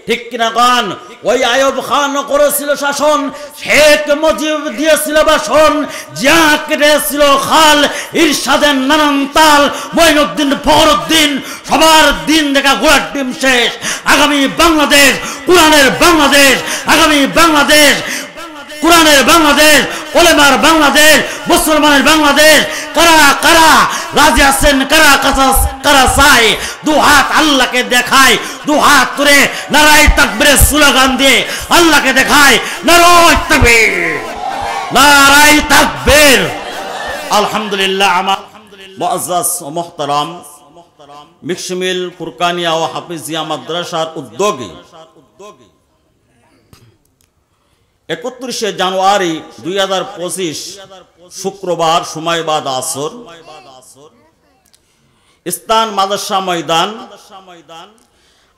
ঠিক কিনা গান? ওই আইয়ুব খান করেছিল শাসন, শেখ মুজিব দিয়েছিল ভাষণ, জিয়া কেটেছিল খাল, ইরশাদের নানান তাল, মঈনুদ্দিন ফখরুদ্দিন সবার দিন দেখা গোড়ার ডিম শেষ। আগামী বাংলাদেশ কোরআনের বাংলাদেশ, আগামী বাংলাদেশ কোরআনের বাংলাদেশ, ওলেমার বাংলাদেশ, মুসলমানের বাংলাদেশ। কারা কারা রাজি আছেন, কারা কারা চাই? দু হাত আল্লাহকে দেখায়, দু হাত তুলে নারায়ে তাকবীরের স্লোগান দিয়ে আল্লাহকে দেখায়, নারায়ে তাকবীর, নারায়ে তাকবীর। আলহামদুলিল্লাহ। আমার মুআজ্জাজ ও মুহতারাম মিকশমিল ফুরকানিয়া ও হাফিজিয়া মাদ্রাসার উদ্যোগে 31শে জানুয়ারি 2025 শুক্রবার, সময় বাদ আসর, স্থান মাদ্রাসা ময়দান।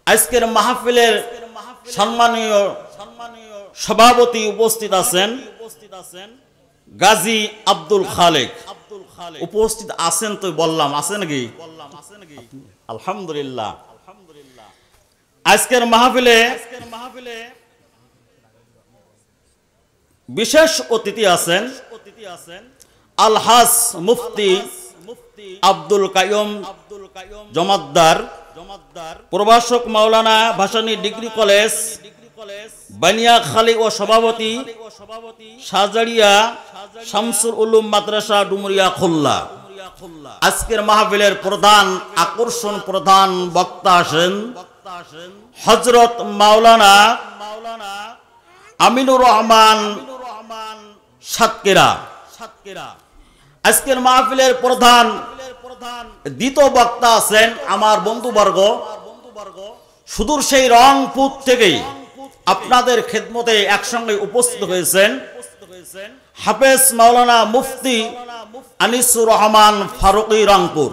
আজকের মাহফিলের সম্মানীয় সভাপতি উপস্থিত আছেন গাজী আব্দুল খালেক। উপস্থিত আছেন তো বললাম, আছে নাকি? আলহামদুলিল্লাহ। আজকের মাহফিলে বিশেষ অতিথি আছেন আলহাজ মুফতি আব্দুল কাইয়ুম জমাদ্দার, প্রভাষক মাওলানা ভাসানী ডিগ্রি কলেজ বানিয়াখালী ও সভাপতি শাহজারিয়া শামসুল উলুম মাদ্রাসা ডুমুরিয়া খুলনা। আজকের মাহফিলের প্রধান আকর্ষণ, প্রধান বক্তা আসেন হযরত মাওলানা আমিনুর রহমান সাতকেরা। আজকের মাহফিলের প্রধান দ্বিতীয় বক্তা আছেন আমার বন্ধুবর্গ, সুদূর সেই রংপুর থেকে আপনাদের খেদমতে একসঙ্গে উপস্থিত হয়েছেন হাফেজ মাওলানা মুফতি আনিসুর রহমান ফারুকী রংপুর।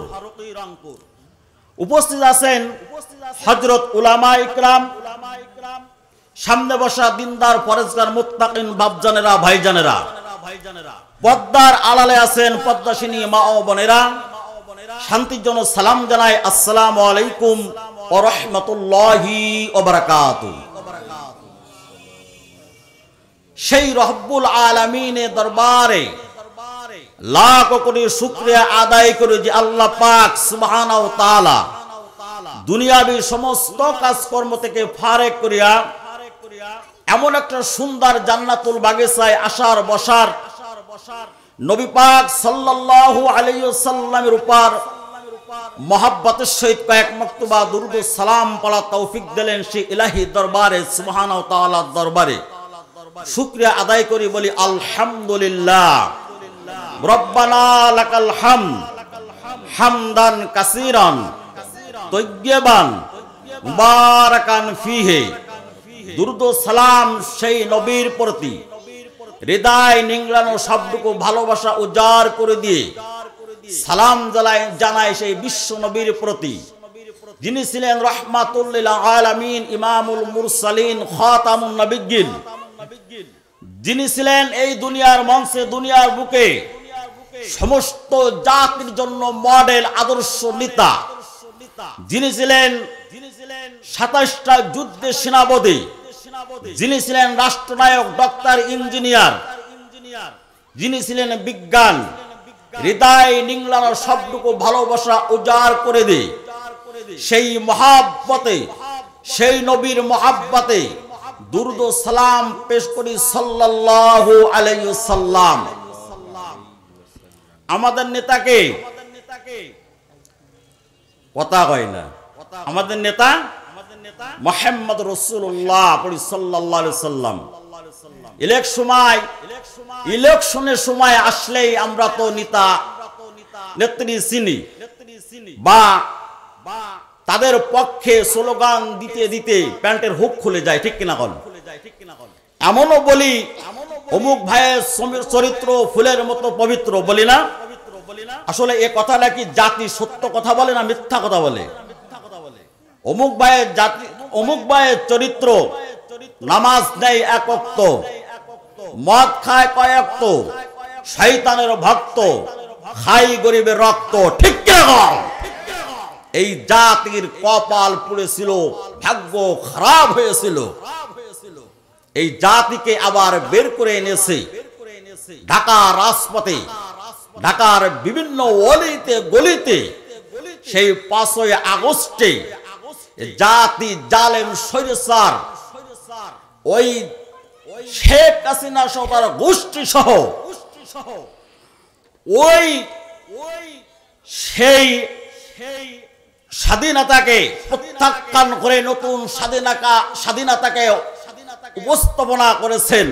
উপস্থিত আছেন হযরত উলামা ইকরাম, সামনে বসা দিনদার পরেজগার মুত্তাকিন বাপজানেরা, ভাইজানেরা। পদ্মার আড়ালে আছেন পদ্মাসিনী মা ও বোনেরা। শান্তির জন্য সালাম জানাই, আসসালামু আলাইকুম ওয়া রাহমাতুল্লাহি ওয়া বারাকাতুহু। সেই রব্বুল আলামিনের দরবারে লাখ কোটি শুকরিয়া আদায় করে যে আল্লাহ পাক সুবহানাহু ওয়া তাআলা দুনিয়াবি সমস্ত কাজকর্ম থেকে ফারেক করিয়া এমন একটা সুন্দর জান্নাতুল বাগিচায় আসার বসার নবী পাক সাল্লাল্লাহু আলাইহি ওয়াসাল্লামের উপর মহব্বতের সহিত কয়েক মাকতুবা দুরূদ ও সালাম পড়া তৌফিক দিলেন সেই ইলাহি দরবারে, সুবহানাহু ওয়া তাআলার দরবারে শুকরিয়া আদায় করি, বলি আলহামদুলিল্লাহ। রব্বানা লাকাল হামদ হামদান কাসীরান তাইয়্যিবান মুবারাকান ফীহি। দুরূদ ও সালাম সেই নবীর প্রতি, হৃদয় নিংড়ানো সবটুকু ভালোবাসা উজাড় করে দিয়ে সালাম জানায় সেই বিশ্ব নবীর প্রতি, যিনি ছিলেন রাহমাতুল লিল আলামিন, ইমামুল মুরসালিন, খাতামুন নবিয়্যিন, যিনি ছিলেন এই দুনিয়ার মঞ্চে, দুনিয়ার বুকে সমস্ত জাতির জন্য মডেল, আদর্শ নেতা, যিনি ছিলেন 27টা যুদ্ধে সেনাপতি, যিনি ছিলেন রাষ্ট্রনায়ক, ডক্টর, ইঞ্জিনিয়ার, যিনি ছিলেন বিজ্ঞান, হৃদয় নিংড়ানো সবটুকু ভালোবাসা উজাড় করে দে সেই মহাব্বতে, সেই নবীর মহাব্বতে দুরূদ ও সালাম পেশ করি সাল্লাল্লাহু আলাইহি ওয়াসাল্লাম। আমাদের নেতাকে কথা কয় না, আমাদের নেতা মুহাম্মদ রাসূলুল্লাহ সাল্লাল্লাহু আলাইহি ওয়াসাল্লাম। ইলেকশনের সময় আসলেই আমরা তো নেতা নেত্রী চিনি বা তাদের পক্ষে স্লোগান দিতে দিতে প্যান্টের হুক খুলে যায়, ঠিক কিনা বল? এমনও বলি অমুক ভাইয়ের চরিত্র ফুলের মতো পবিত্র, বলি না? আসলে এ কথা নাকি জাতি সত্য কথা বলে না মিথ্যা কথা বলে? অমুক ভাইয়ের জাতি, অমুক ভাইয়ের চরিত্র, নামাজ নেই এক ওয়াক্ত, মদ খায় কয়েক ওয়াক্ত, শয়তানের ভক্ত, খাই গরিবের রক্ত, ঠিক কিনা? এই জাতির কপাল পুড়েছিল, ভাগ্য খারাপ হয়েছিল। এই জাতিকে আবার বের করে এনেছে ঢাকার রাজপথে, ঢাকার বিভিন্ন অলিতে গলিতে। সেই 5ই আগস্টে জাতি জালেম স্বৈরাচার ওই শেখ হাসিনা সহ তার গোষ্ঠী সহ ওই সেই স্বাধীনতাকে প্রত্যাখ্যান করে নতুন স্বাধীনতাকে উপস্থাপনা করেছেন।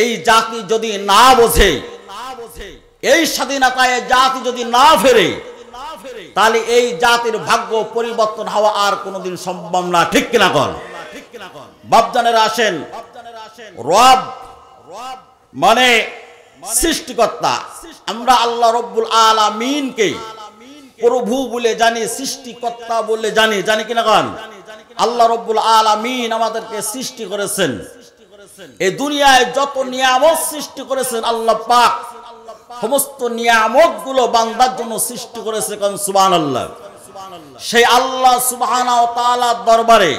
এই জাতি যদি না বোঝে, এই স্বাধীনতায় জাতি যদি না ফেরে, তাহলে এই জাতির ভাগ্য পরিবর্তন হওয়া আর কোনোদিন সম্ভব না। ঠিক কিনা কন? বাপজানেরা আসেন, রব মানে সৃষ্টিকর্তা। আমরা আল্লাহ রব্বুল আলামিনকে প্রভু বলে জানি, সৃষ্টিকর্তা বলে জানি, জানি কিনা কন? আল্লাহ রব্বুল আলামিন আমাদেরকে সৃষ্টি করেছেন। এই দুনিয়ায় যত নিয়ামত সৃষ্টি করেছেন আল্লাহ পাক, সমস্ত নিয়ামত গুলো বান্দার জন্য সৃষ্টি করেছে। কোন সুবহানাল্লাহ। সেই আল্লাহ সুবহানাহু ওয়া তাআলার দরবারে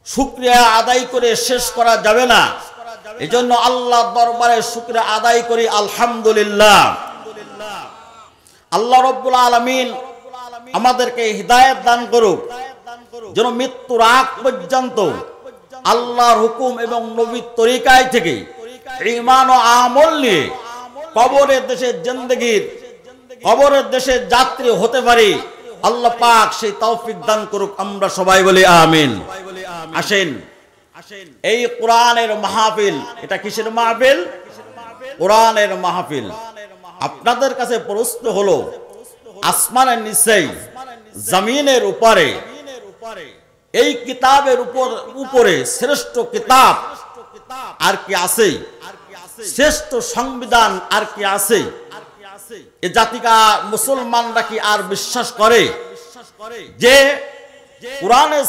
শুকরিয়া আদায় করে শেষ করা যাবে না। এজন্য আল্লাহর দরবারে শুকরিয়া আদায় করি আলহামদুলিল্লাহ। আল্লাহ রাব্বুল আলামিন আমাদেরকে হিদায়াত দান করুক, যেন মৃত্যুর আগ পর্যন্ত আল্লাহর হুকুম এবং নবীর তরিকায় থেকে ঈমান ও আমল নিয়ে কবরের দেশে জিন্দেগির, কবরের দেশে যাত্রী হতে পারি। আল্লাহ পাক সেই তৌফিক দান করুক। আমরা সবাই বলি আমিন। আসেন, এই কোরআনের মাহফিল, এটা কিসের মাহফিল? কোরআনের মাহফিল। আপনাদের কাছে প্রশ্ন হলো, আসমানের নিচে জমিনের উপরে এই কিতাবের উপরে শ্রেষ্ঠ কিতাব আর কি আছে? শ্রেষ্ঠ সংবিধান আর কি আছে? এ জাতিকা মুসলমানরা কি আর বিশ্বাস করে যে কোরআনের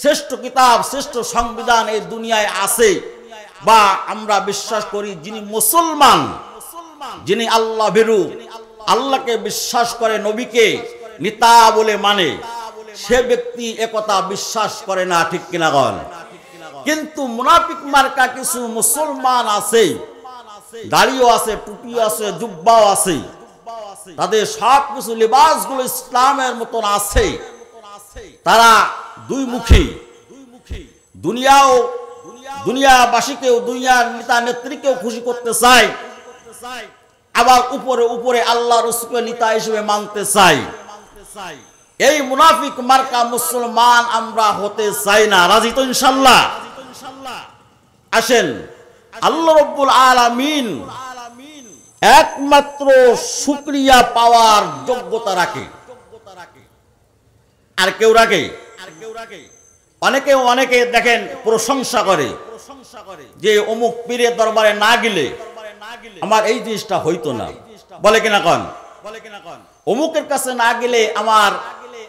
শ্রেষ্ঠ কিতাব, শ্রেষ্ঠ সংবিধান এই দুনিয়ায় আছে? বা আমরা বিশ্বাস করি যিনি মুসলমান, যিনি আল্লাহ ভীরু, আল্লাহকে বিশ্বাস করে, নবীকে নেতা বলে মানে, সে ব্যক্তি একথা বিশ্বাস করে না। ঠিক কিনা বল? কিন্তু মুনাফিক মার্কা কিছু মুসলমান আছে, দাড়িও আছে, টুপিও আছে, জুব্বাও আছে, তাদের সব কিছু লিবাসগুলো ইসলামের মতন আছে। তারা দুই মুখী, দুনিয়াবাসীকেও, দুনিয়ার নেতা নেত্রীকেও খুশি করতে চায়, আবার উপরে উপরে আল্লাহ রাসূলকে নেতা হিসেবে মানতে চায়। এই মুনাফিক মার্কা মুসলমান আমরা হতে চাই না। রাজি তো ইনশাআল্লাহ? আসেন, আল্লাহ রাব্বুল আলামিন একমাত্র শুকরিয়া পাওয়ার যোগ্যতা রাখে। আর কেউ রাখে? অনেকে দেখেন প্রশংসা করে যে অমুক পীরের দরবারে না গেলে আমার এই জিনিসটা হইতো না। বলে কিনা কন? অমুকের কাছে না গেলে আমার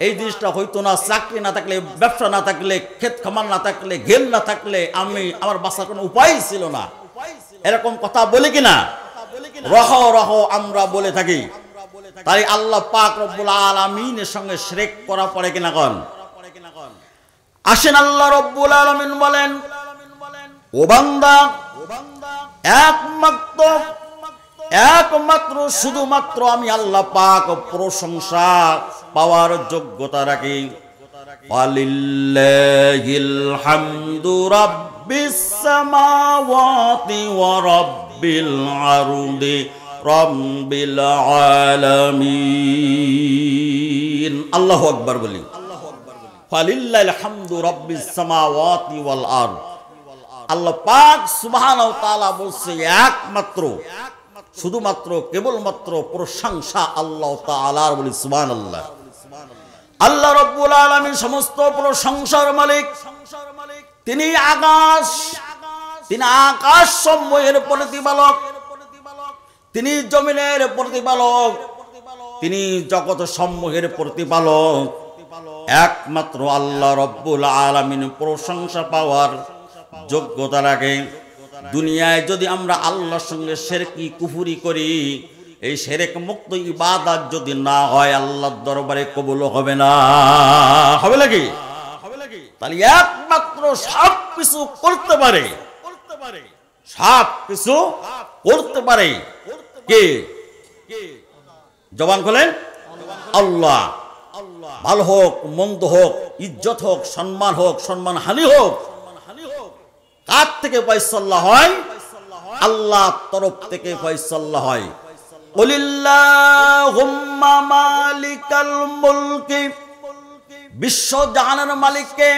এই জিনিসটা হইতো না, চাকরি না থাকলে, ব্যবসা না থাকলে, ক্ষেত খামার না থাকলে, ঘেল না থাকলে আমার বাঁচার কোনো উপায় ছিল না। এরকম কথা বলে কিনা? রহ রহ আমরা বলে থাকি। তাই আল্লাহ পাক রব্বুল আলামিনের সঙ্গে শিরক করা পড়ে কিনা কন? আসেন, আল্লাহ রব্বুল আলামিন বলেন, ও বান্দা, একমাত্র শুধুমাত্র আমি আল্লাহ পাক প্রশংসা পাওয়ার যোগ্যতা রাখি। ওয়ালিল্লাহিল হামদু রাব্বিস সামাওয়াতি ওয়া রাব্বিল আরদি রাব্বিল আলামিন। আল্লাহু আকবার বলি। ওয়ালিল্লাহিল হামদু রাব্বিস সামাওয়াতি ওয়াল আরদ। আল্লাহ পাক সুবহানাহু ওয়া তাআলা বলছে একমাত্র, শুধুমাত্র, কেবলমাত্র প্রশংসা আল্লাহ তাআলার। বলি সুবহানাল্লাহ। আল্লাহ রাব্বুল আলামিন সমস্ত প্রশংসার মালিক। তিনি আকাশ সমূহের প্রতিপালক, তিনি জমিনের প্রতিপালক, তিনি জগৎ সমূহের প্রতিপালক। একমাত্র আল্লাহ রাব্বুল আলামিন প্রশংসা পাওয়ার যোগ্যতা রাখে। দুনিয়ায় যদি আমরা আল্লাহর সঙ্গে শিরকি কুফরি করি, এই শিরক মুক্ত ইবাদত যদি না হয় আল্লাহর দরবারে কবুল হবে না। হবে নাকি? তাহলে একমাত্র সব কিছু করতে পারে, সব কিছু করতে পারে কে? জবান খোলেন। আল্লাহ। ভালো হোক মন্দ হোক, ইজ্জত হোক সম্মান হোক, সম্মান হানি হোক, কার থেকে ফয়সালা হয়? আল্লাহর তরফ থেকে ফয়সালা হয়। কুলিল্লাহুম্মা মালিকাল মুলকি, বিশ্ব জাহানের মালিককে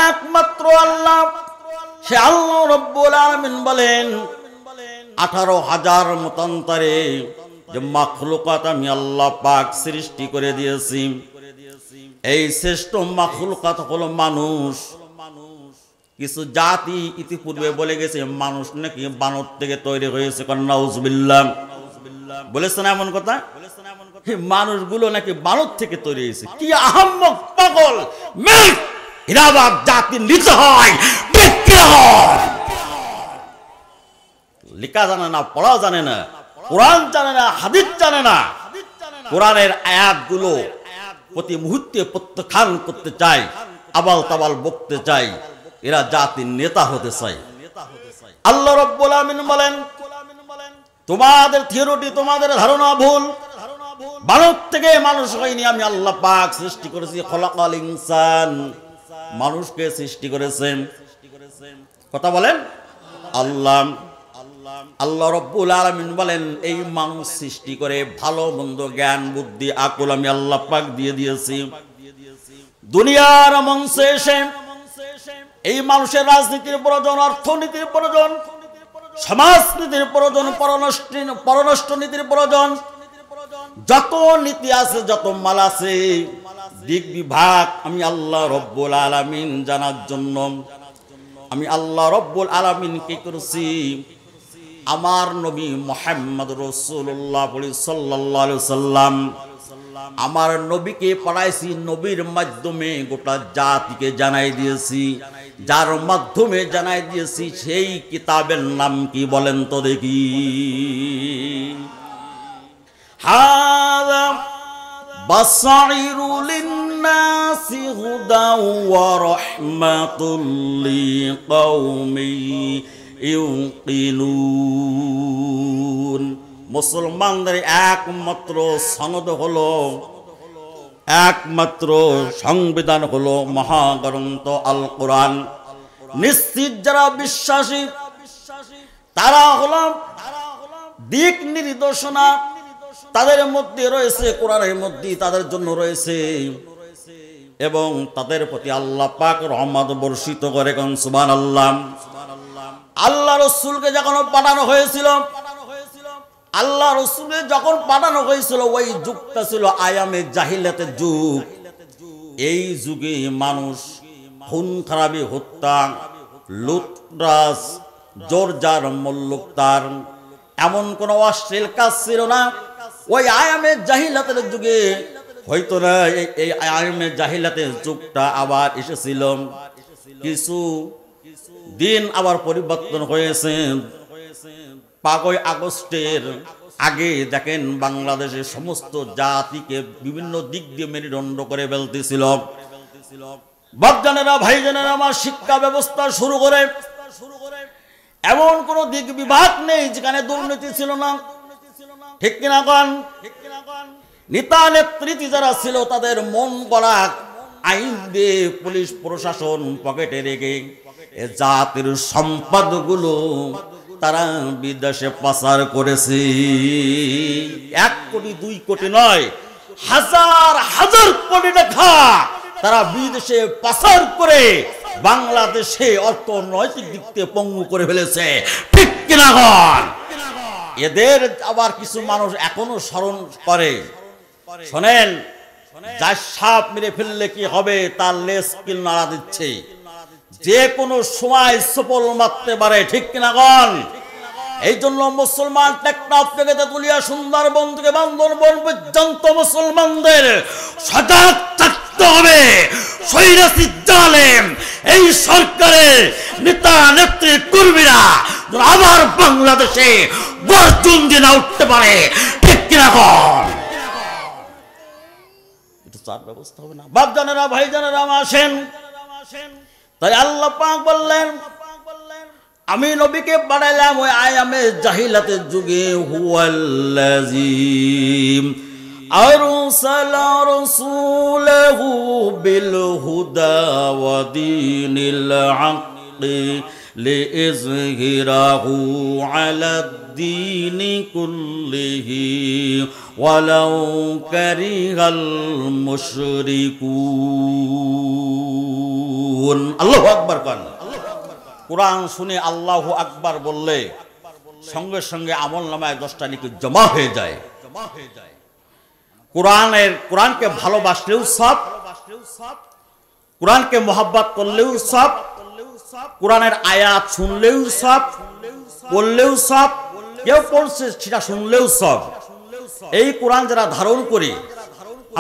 একমাত্র আল্লাহ। সে আল্লাহ রাব্বুল আলামিন বলেন 18,000 মতান্তরে যে মাখলুকাত আমি আল্লাহ পাক সৃষ্টি করে দিয়েছি, এই শ্রেষ্ঠ মাখলুকাত হলো মানুষ। কিছু জাতি ইতিপূর্বে বলে গেছে মানুষ নাকি বানর থেকে তৈরি হয়েছে, নাউজুবিল্লাহ বলেছে না এমন কথা? মানুষগুলো নাকি বানর থেকে তৈরি হয়েছে। কি আহাম্মক পাগল হিরাবাদ জাতি নিতে হয়, লেখা জানে না, পড়া জানে না, কোরআন জানে না, হাদিস জানে না। কোরআনের আয়াতগুলো প্রতি মুহূর্তে প্রত্যাখ্যান করতে চায়, আবাল তাবাল বকতে চায়, এরা জাতির নেতা হতে চায়। আল্লাহ রাব্বুল আমিন বলেন তোমাদের থিওরি, তোমাদের ধারণা ভুল। বানর থেকে মানুষ হয়নি, আমি আল্লাহ পাক সৃষ্টি করেছি। খলাকাল ইনসান, মানুষকে সৃষ্টি করেছেন। কথা বলেন আল্লাহ। আল্লাহ রাব্বুল আলামিন বলেন এই মানুষ সৃষ্টি করে ভালো মন্দ জ্ঞান বুদ্ধি আকল আমি আল্লাহ পাক দিয়ে দিয়েছি। দুনিয়ার মঞ্চে এসে এই মানুষের রাজনীতির প্রয়োজন, অর্থনীতির প্রয়োজন, সমাজনীতির প্রয়োজন, পররাষ্ট্র নীতির প্রয়োজন, যত নীতি আছে, যত মাল আছে, দিক বিভাগ আমি আল্লাহ রাব্বুল আলামিন জানার জন্য আমি আল্লাহ রাব্বুল আলামিন কি করেছি? আমার নবী মুহাম্মদ রাসূলুল্লাহ সাল্লাল্লাহু আলাইহি সাল্লাম, আমার নবীকে পাঠাইছি, নবীর মাধ্যমে গোটা জাতিকে জানাই দিয়েছি। যার মাধ্যমে জানাই দিয়েছি সেই কিতাবের নাম কি বলেন তো দেখি? হাযা বাসাইরু লিন-নাসি হুদাও ওয়া রাহমাতুল লিকাওমিন ইউকিনুন। মুসলমানদের একমাত্র সনদ হলো, একমাত্র সংবিধান হলো মহাগ্রন্থ আল কোরআন। নিশ্চিত যারা বিশ্বাসী তারা হলো দিক নির্দেশনা তাদের মধ্যে রয়েছে, কোরআনের মধ্যে তাদের জন্য রয়েছে, এবং তাদের প্রতি আল্লাহ পাক রহমত বর্ষিত করে। কোন সুবহানাল্লাহ। আল্লাহ রাসূলকে যখন পাঠানো হয়েছিল, আল্লাহ রাসূলকে যখন পাঠানো হয়েছিল ওই যুগটা ছিল আয়ামে জাহিলিয়াতের যুগ। এই যুগে মানুষ খুন খারাপি, হত্যা, লুটরাজ, জোরজার, মল্লুকতার এমন কোন অশ্লীল কাজ ছিল না। ওই আয়ামে জাহিলিয়াতের যুগে হয়তো না, এই আয়ামে জাহিলিয়াতের যুগটা আবার এসেছিল। কিছু দিন আবার পরিবর্তন হয়েছে। 5ই আগস্টের আগে দেখেন বাংলাদেশের সমস্ত জাতিকে বিভিন্ন দিক দিয়ে মেরুদণ্ড করে ফেলতেছিল। বাপজানেরা, ভাইজানেরা, আমার শিক্ষা ব্যবস্থা শুরু করে এমন কোন দিক বিভাগ নেই যেখানে দুর্নীতি ছিল না। ঠিক কিনা কন? নেতা নেতৃত্ব যারা ছিল তাদের মন গড়া আইন দিয়ে পুলিশ প্রশাসন পকেটে রেখে জাতির সম্পদগুলো তারা বিদেশে পাচার করেছে। 1 কোটি 2 কোটি নয়, হাজার হাজার কোটি টাকা তারা বিদেশে পাচার করে বাংলাদেশে অর্থনৈতিক দিক থেকে পঙ্গু করে ফেলেছে। ঠিক কিনা বল? এদের আবার কিছু মানুষ এখনো স্মরণ করে। শোনেন, যার সাপ মেরে ফেললে কি হবে তার লেজ কিল নাড়া দিচ্ছে, যে কোনো সময় সফল মারতে পারে। ঠিক কিনা গণ? এই জন্য মুসলমান টেকনাফ থেকে তেতুলিয়া, সুন্দরবন থেকে বান্দরবন পর্যন্ত মুসলমানদের সজাগ থাকতে হবে। স্বৈরাচী জালেম এই সরকারের নেতা নেত্রী কর্মীরা আবার বাংলাদেশে গর্জন দিয়ে না উঠতে পারে, ঠিক কিনা কর? এটা চার ব্যবস্থা হবে না। বাপ জানেরা, ভাই জানেরা, আসেন। তাই আল্লাহ পাক বললেন, আমি নবীকে পাঠাইলাম ওই আয়ামে জাহিলাতের যুগে, হুয়াল্লাযী আরসালা রাসূলাহু বিল হুদা ওয়া দীনিল হাক্কি লিইযহিরাহু আলাদ-দীনি কুল্লিহি ওয়ালাউ কারিহাল মুশরিকুন। আল্লাহু আকবার কান। কোরআন শুনে আল্লাহু আকবার বললে সঙ্গে সঙ্গে আমলনামায় 10টা নেকি জমা হয়ে যায়। কোরআনকে ভালোবাসলেও সব, কোরআনকে মহব্বত করলেও সব, কোরআনের আয়াত শুনলেও সব, পড়লেও সব, কেউ পড়ছে সেটা শুনলেও সব। এই কোরআন যারা ধারণ করে,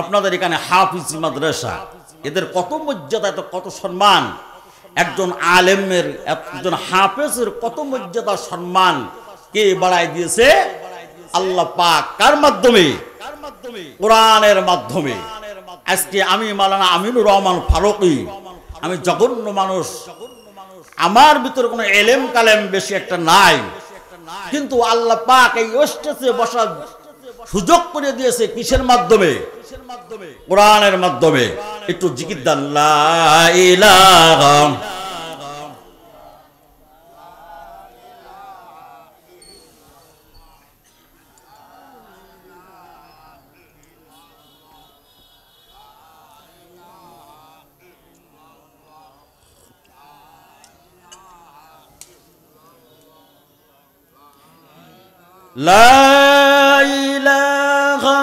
আপনাদের এখানে হাফিজ মাদ্রাসা, এদের কত মর্যাদা, কত সম্মান। একজন আলেমের, একজন হাফেজের কত মর্যাদা সম্মান কে বাড়াই দিয়েছে? আল্লাহ পাক। কার মাধ্যমে? কোরআনের মাধ্যমে। আজকে আমি মাওলানা আমিনুর রহমান ফারুকী, আমি জঘন্য মানুষ, আমার ভিতরে কোনো এলেম কালেম বেশি একটা নাই, কিন্তু আল্লাহ পাক এই স্টেজে বসার সুযোগ করে দিয়েছে কিসের মাধ্যমে? কোরআনের মাধ্যমে। একটু জিকির দেন, লা ইলাহা লা ইলাহা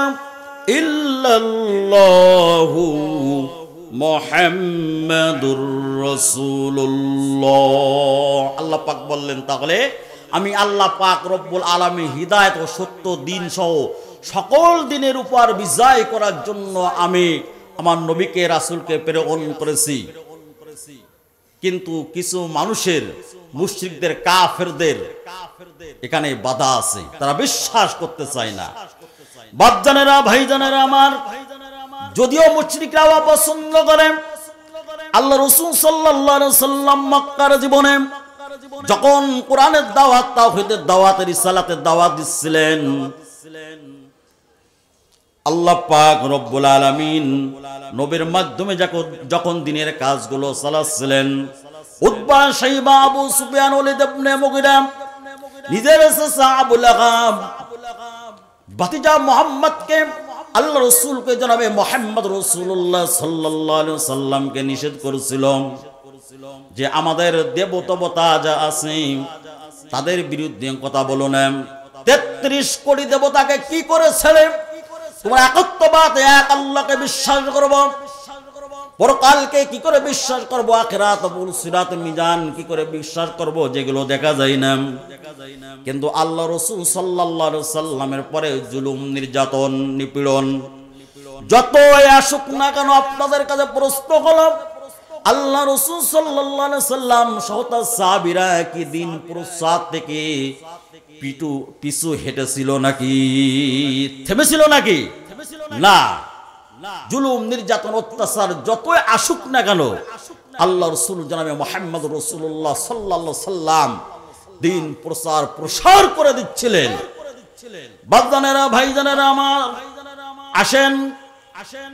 ইল্লাল্লাহু মুহাম্মাদুর রাসূলুল্লাহ। আল্লাহ পাক বললেন, তাহলে আমি আল্লাহ পাক রব্বুল আলামিন হিদায়াত ও সত্য দিন সহ সকল দিনের উপর বিজয় করার জন্য আমি আমার নবীকে রাসূলকে প্রেরণ করেছি। কিন্তু কিছু মানুষের, মুশরিকদের, কাফেরদের এখানে বাধা আছে, তারা বিশ্বাস করতে চায় না। বাপজানেরা, ভাইজানেরা আমার, যদিও মুশরিকরাও পছন্দ করে, আল্লাহ রাসূল সাল্লাল্লাহু আলাইহি সাল্লাম মক্কার জীবনে যখন কোরআনের দাওয়াত, তাওহীদের দাওয়াত, রিসালাতের দাওয়াত দিচ্ছিলেন, আল্লাহ পাক রব্বুল আলামিন নবীর মাধ্যমে যখন দিনের কাজগুলো চালাচ্ছিলেন, উতবা, শাইবা, আবু সুফিয়ান, ওয়ালিদ ইবনে মুগিরা, নিজের চাচা আবু লাহাব, ভাতিজা মুহাম্মদকে, আল্লাহ রাসূলকে জনাবে মুহাম্মদ রাসূলুল্লাহ সাল্লাল্লাহু আলাইহি সাল্লামকে নিষেধ করেছিল যে আমাদের দেবতা যা আছে তাদের বিরুদ্ধে কথা বলো না। 33 কোটি দেবতাকে কি করেছিলে? তোমরা একত্ববাদ, এক আল্লাহকে বিশ্বাস করবো, পরকালকে কি করে বিশ্বাস করবো, আখিরাত, সিরাত, মিজান কি করে বিশ্বাস করবো, যেগুলো দেখা যায় না। কিন্তু আল্লাহ রাসূল সাল্লাল্লাহু আলাইহি সাল্লামের পরে জুলুম, নির্যাতন, নিপীড়ন যতই আসুক না কেন, আপনাদের কাছে প্রশ্ন হলো, আল্লাহ রাসূল সাল্লাল্লাহু আলাইহি সাল্লাম সহ তার সাহাবীরা কি দিন প্রসাদ থেকে পিছু হেঁটেছিল নাকি? থেমেছিল নাকি? না। জুলুম, নির্যাতন, অত্যাচার যতই আসুক না কেন, আল্লাহ রাসূল জনাবে মুহাম্মদ রাসূলুল্লাহ সাল্লাল্লাহু আলাইহি সাল্লাম দিন প্রসার করে দিচ্ছিলেন। বাপজানেরা, ভাইজানেরা আমার, আসেন,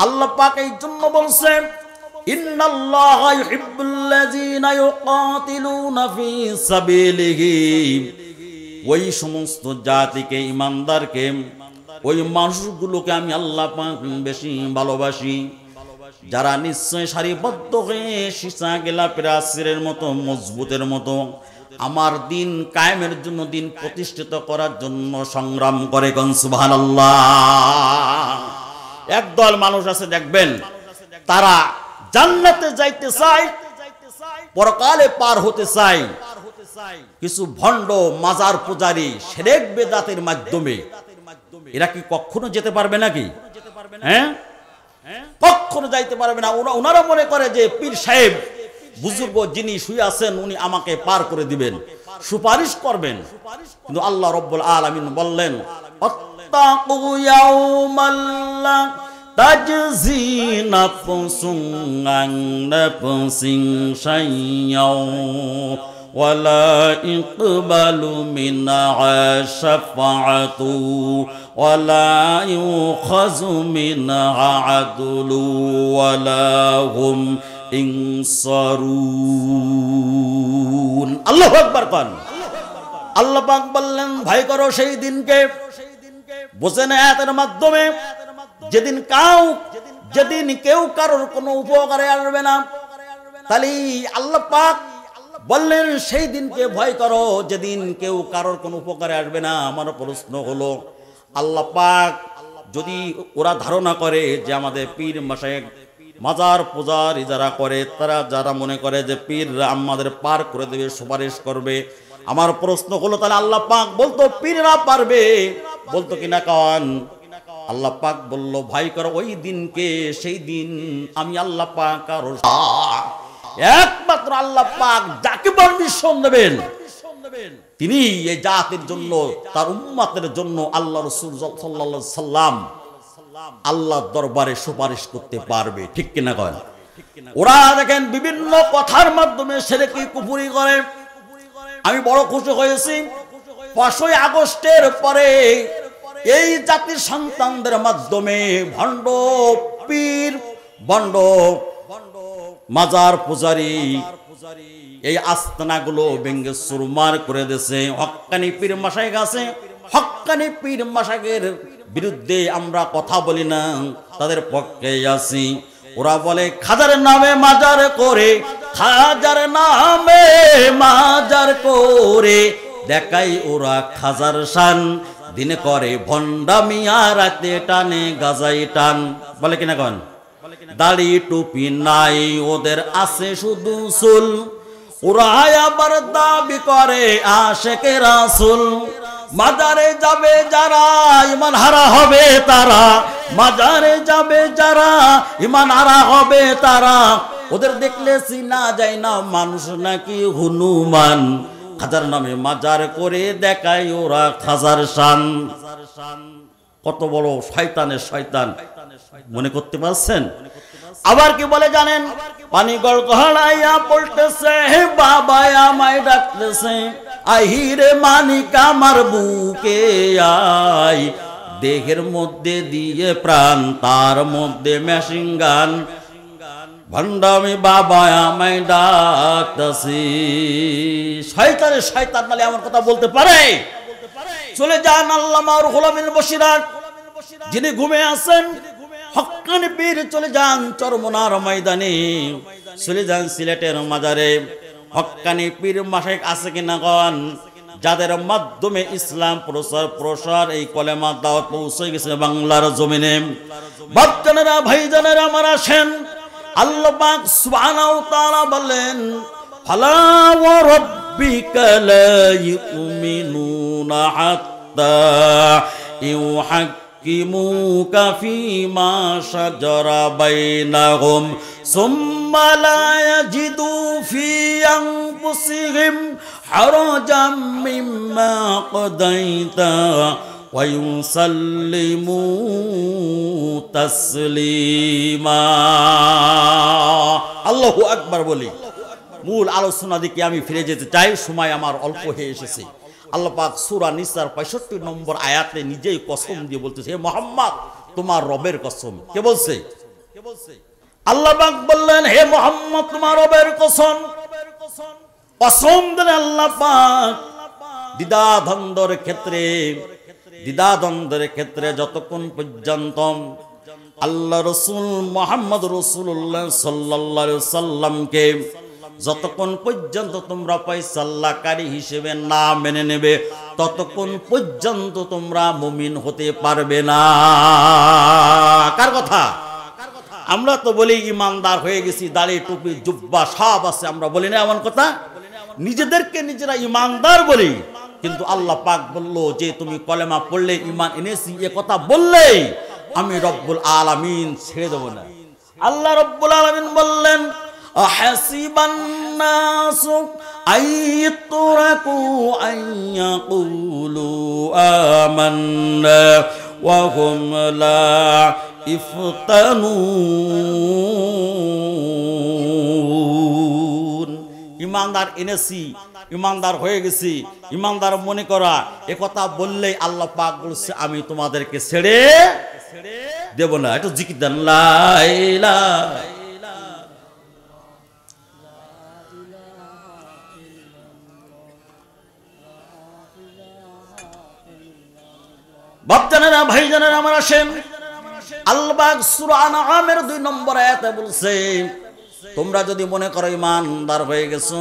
আল্লাহ পাক এই জন্য বলছেন, ইন্নাল্লাহা ইউহিব্বুল্লাযীনা ইউকাতিলুনা ফী সাবিলিহি। ওই সমস্ত জাতিকে, ঈমানদারকে, ওই মানুষগুলোকে আমি আল্লাহ পাক বেশি ভালোবাসি, যারা নিশ্চয় সারিবদ্ধ হয়ে সীসা গেলা প্রাচীরের মতো, মজবুতের মতো আমার দিন কায়েমের জন্য, দিন প্রতিষ্ঠিত করার জন্য সংগ্রাম করে। কোন সুবহানাল্লাহ। একদল মানুষ আছে দেখবেন, তারা জান্নাতে যাইতে চায়, পরকালে পার হতে চায়, কিছু ভণ্ড মাজার পূজারী শিরক বেদাতের মাধ্যমে। এরা কি কখনো যেতে পারবে নাকি? হ্যাঁ, কখনো যাইতে পারবে না। ওনারা মনে করে যে পীর সাহেব বুজুর্গ যিনি শুয়ে আছেন উনি আমাকে পার করে দিবেন, সুপারিশ করবেন। কিন্তু আল্লাহ রব্বুল আলামিন বললেন আত্তাকু ইয়াউমাল্লা তাজজি নাফসুন আন নাফসিন শাইয়্যাও ওয়ালা ইকবালু মিনহা শাফাআতু ওয়ালা ইউখাযু মিনহা আদলু ওয়ালা হুম ইনসারুন। আল্লাহু আকবার কোন। আল্লাহ পাক বললেন ভয় করো সেই দিনকে। বোঝেন আয়াতের মাধ্যমে যেদিন কেউ কারোর কোনো উপকারে আসবে না, তাহলে আল্লাহ পাক বললেন সেই দিনকে ভয় করো যেদিন কেউ কারোর কোনো উপকারে আসবে না। আমার প্রশ্ন হলো আল্লাহ পাক যদি ওরা ধারণা করে যে আমাদের পীর মাশায়েখ মাজার পূজারি যারা করে, তারা যারা মনে করে যে পীররা আমাদের পার করে দেবে, সুপারিশ করবে, আমার প্রশ্ন হলো তাহলে আল্লাহ পাক বলতো পীররা পারবে, বলতো কিনা কান? আল্লাহ পাক বলল ভয় করো ওই দিনকে, সেই দিন আমি আল্লাহ পাক আর একমাত্র আল্লাহ পাক যাকে পারমিশন দেবেন তিনি এই জাতির জন্য, তার উম্মতের জন্য আল্লাহ রাসূল সাল্লাল্লাহু আলাইহি সাল্লাম আল্লাহর দরবারে সুপারিশ করতে পারবে। ঠিক কিনা কয়? ওরা দেখেন বিভিন্ন কথার মাধ্যমে শিরকি কুফরি করে। আমি বড় খুশি হয়েছি 5ই আগস্টের পরে এই জাতির সন্তানদের মাধ্যমে ভণ্ড পীর, ভণ্ড মাজার পূজারি এই আস্তানাগুলো ভেঙে চুরমার করে দিয়েছে। হক্কানি পীর মাশায়েখ আছে, হক্কানি পীর মাশায়েখের বিরুদ্ধে আমরা কথা বলি না, তাদের পক্ষে আছি। ওরা বলে খাজার নামে মাজার করে, খাজার নামে মাজার করে দেখাই ওরা খাজার শান, দিনে করে ভণ্ডামি আর রাতে টানে গাজাই টান। বলে কিনা কন? দাড়ি টুপি নাই ওদের, আছে শুধু চুল। ওরা আবার দাবি করে আশেকে রাসূল। মাজারে যাবে যারা ঈমান হারা হবে তারা, মাজারে যাবে যারা ঈমান হারা হবে তারা। ওদের দেখলে চিনা যায় না মানুষ নাকি হনুমান। খাজার নামে মাজার করে দেখায় ওরা খাজার শান। কত বড় শয়তানের শয়তান মনে করতে পারছেন? আবার কি বলে জানেন? পানি গড়গড়াইয়া পড়তেছে, বাবা আমায় ডাকতেছে, আহিরে মানিক আমার বুকে আয়, দেহের মধ্যে দিয়ে প্রাণ তার মধ্যে মেশিন গান, ভণ্ডামি বাবা আমায় ডাকতেছি। শয়তানের শয়তান নালে এমন কথা বলতে পারে? চলে যান আল্লামা রুহুল আমিন বসিরহাট, যিনি ঘুমে আছেন। হক্কানি পীর চলে যান চরমনার ময়দানে, চলে যান সিলেটের মাজারে। হক্কানি পীর মাশায়েখ আছে কিনা গন? যাদের মাধ্যমে ইসলাম প্রসার এই কলেমা দাওয়াত পৌঁছে গেছে বাংলার জমিনে। বাপজানেরা ভাইজানেরা আমার আসেন, আল্লাহ পাক সুবহানাহু ওয়া তাআলা বলেন ফালা ওয়া রাব্বিকা লা ইউমিনুনা হাত্তা ইউহাক্কিমুকা ফীমা শাজারা বাইনাহুম সুম্মা লা ইয়াজিদু ফী আনফুসিহিম হারাজাম মিম্মা কাদাইতা ওয়া ইউসাল্লিমু তাসলিমা। আল্লাহু আকবার বলি। মূল আলোচনা দিকে আমি ফিরে যেতে চাই, সময় আমার অল্প হয়ে এসেছে। আল্লাহ পাক সূরা নিসার 65 নম্বর আয়াতে নিজেই কসম দিয়ে বলতেছে, হে মুহাম্মদ তোমার রবের কসম। কে বলছে? আল্লাহ পাক বললেন, হে মুহাম্মদ তোমার রবের কসম। কসম দিলেন আল্লাহ পাক দ্বিধাদ্বন্দ্বের ক্ষেত্রে যতক্ষণ পর্যন্ত আল্লাহ রাসূল মুহাম্মদ রাসূলুল্লাহ সাল্লাল্লাহু আলাইহি সাল্লামকে যতক্ষণ পর্যন্ত তোমরা ফয়সালাকারী হিসেবে না মেনে নেবে, ততক্ষণ পর্যন্ত তোমরা মুমিন হতে পারবে না। কার কথা? আমরা তো বলি ইমানদার হয়ে গেছি, দাড়ি টুপি জুব্বা সব আছে, আমরা বলি না এমন কথা? নিজেদেরকে নিজেরা ইমানদার বলি, কিন্তু আল্লাহ পাক বলল যে তুমি কলেমা পড়লে ঈমান এনেছি, এ কথা বললে আমি রব্বুল আলামিন ছেড়ে দেব না। আল্লাহ রব্বুল আলামিন বললেন আহাসিবান নাসু আইয়ুতরাকু আইয়াকুলু আমান্না ওয়া হুম লা ইফতানুন। ইমানদার এনেছি, ইমানদার হয়ে গেছি, ইমানদার মনে করা, একথা বললেই আল্লাহ পাক বলছে আমি তোমাদেরকে ছেড়ে দেব না। একটু জিকির দেন, লা ইলাহা বাপজানেরা ভাইজানেরা আমার আসেন, আল্লাহ পাক সূরা আনআমের 2 নম্বর আয়াতে বলছে তোমরা যদি মনে করো ইমানদার হয়ে গেছো,